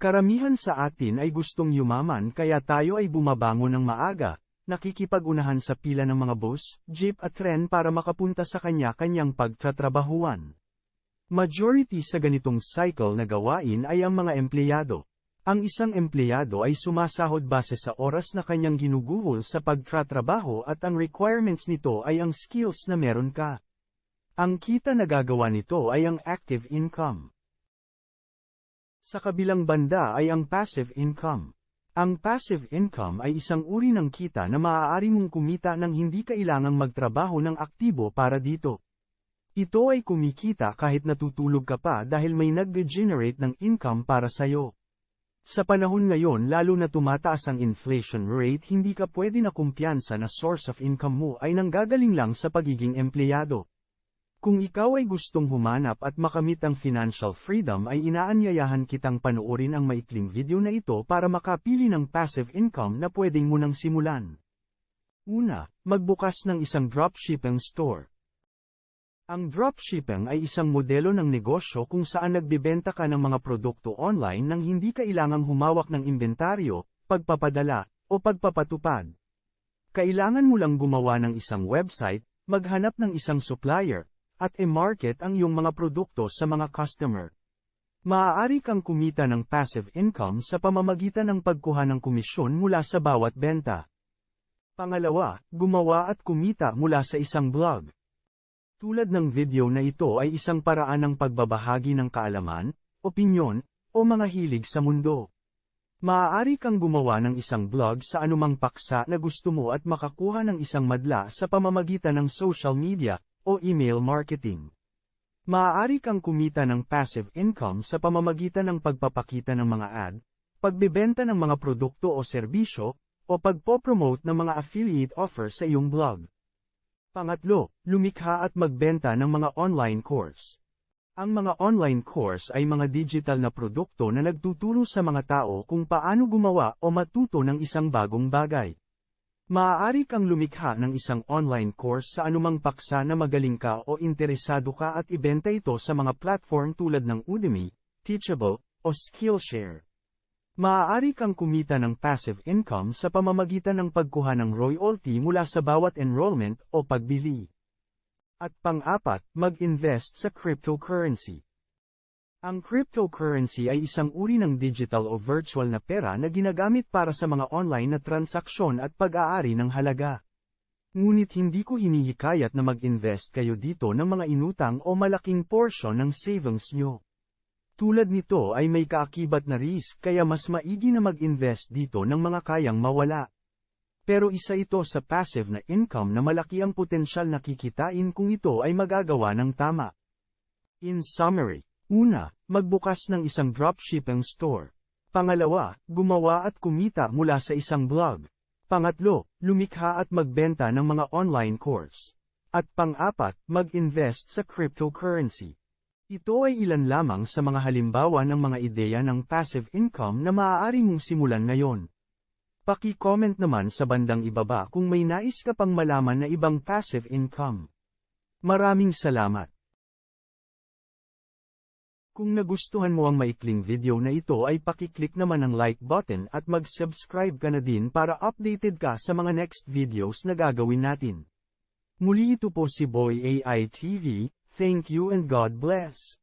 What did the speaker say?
Karamihan sa atin ay gustong yumaman kaya tayo ay bumabangon ng maaga, nakikipag-unahan sa pila ng mga bus, jeep at tren para makapunta sa kanya-kanyang pagtatrabahuan. Majority sa ganitong cycle na gawain ay ang mga empleyado. Ang isang empleyado ay sumasahod base sa oras na kanyang ginuguhol sa pagtatrabaho at ang requirements nito ay ang skills na meron ka. Ang kita na gagawa nito ay ang active income. Sa kabilang banda ay ang passive income. Ang passive income ay isang uri ng kita na maaari mong kumita nang hindi kailangang magtrabaho ng aktibo para dito. Ito ay kumikita kahit natutulog ka pa dahil may nag-generate ng income para sayo. Sa panahon ngayon lalo na tumataas ang inflation rate hindi ka pwede na kumpiyansa na source of income mo ay nanggagaling lang sa pagiging empleyado. Kung ikaw ay gustong humanap at makamit ang financial freedom ay inaanyayahan kitang panoorin ang maikling video na ito para makapili ng passive income na pwedeng mo nang simulan. Una, magbukas ng isang dropshipping store. Ang dropshipping ay isang modelo ng negosyo kung saan nagbebenta ka ng mga produkto online nang hindi kailangang humawak ng inventaryo, pagpapadala, o pagpapatupad. Kailangan mo lang gumawa ng isang website, maghanap ng isang supplier, at i-market ang iyong mga produkto sa mga customer. Maaari kang kumita ng passive income sa pamamagitan ng pagkuha ng komisyon mula sa bawat benta. Pangalawa, gumawa at kumita mula sa isang blog. Tulad ng video na ito ay isang paraan ng pagbabahagi ng kaalaman, opinyon, o mga hilig sa mundo. Maaari kang gumawa ng isang blog sa anumang paksa na gusto mo at makakuha ng isang madla sa pamamagitan ng social media, o email marketing. Maaari kang kumita ng passive income sa pamamagitan ng pagpapakita ng mga ad, pagbebenta ng mga produkto o serbisyo, o pagpopromote ng mga affiliate offer sa iyong blog. Pangatlo, lumikha at magbenta ng mga online course. Ang mga online course ay mga digital na produkto na nagtuturo sa mga tao kung paano gumawa o matuto ng isang bagong bagay. Maaari kang lumikha ng isang online course sa anumang paksa na magaling ka o interesado ka at ibenta ito sa mga platform tulad ng Udemy, Teachable, o Skillshare. Maaari kang kumita ng passive income sa pamamagitan ng pagkuha ng royalty mula sa bawat enrollment o pagbili. At pang-apat, mag-invest sa cryptocurrency. Ang cryptocurrency ay isang uri ng digital o virtual na pera na ginagamit para sa mga online na transaksyon at pag-aari ng halaga. Ngunit hindi ko hinihikayat na mag-invest kayo dito ng mga inutang o malaking portion ng savings nyo. Tulad nito ay may kaakibat na risk kaya mas maigi na mag-invest dito ng mga kayang mawala. Pero isa ito sa passive na income na malaki ang potensyal na kikitain kung ito ay magagawa ng tama. In summary, una, magbukas ng isang dropshipping store. Pangalawa, gumawa at kumita mula sa isang blog. Pangatlo, lumikha at magbenta ng mga online course. At pang-apat, mag-invest sa cryptocurrency. Ito ay ilan lamang sa mga halimbawa ng mga ideya ng passive income na maaari mong simulan ngayon. Paki-comment naman sa bandang ibaba kung may nais ka pang malaman na ibang passive income. Maraming salamat! Kung nagustuhan mo ang maikling video na ito ay paki-click naman ang like button at mag-subscribe ka na din para updated ka sa mga next videos na gagawin natin. Muli ito po si Boy AI TV, thank you and God bless.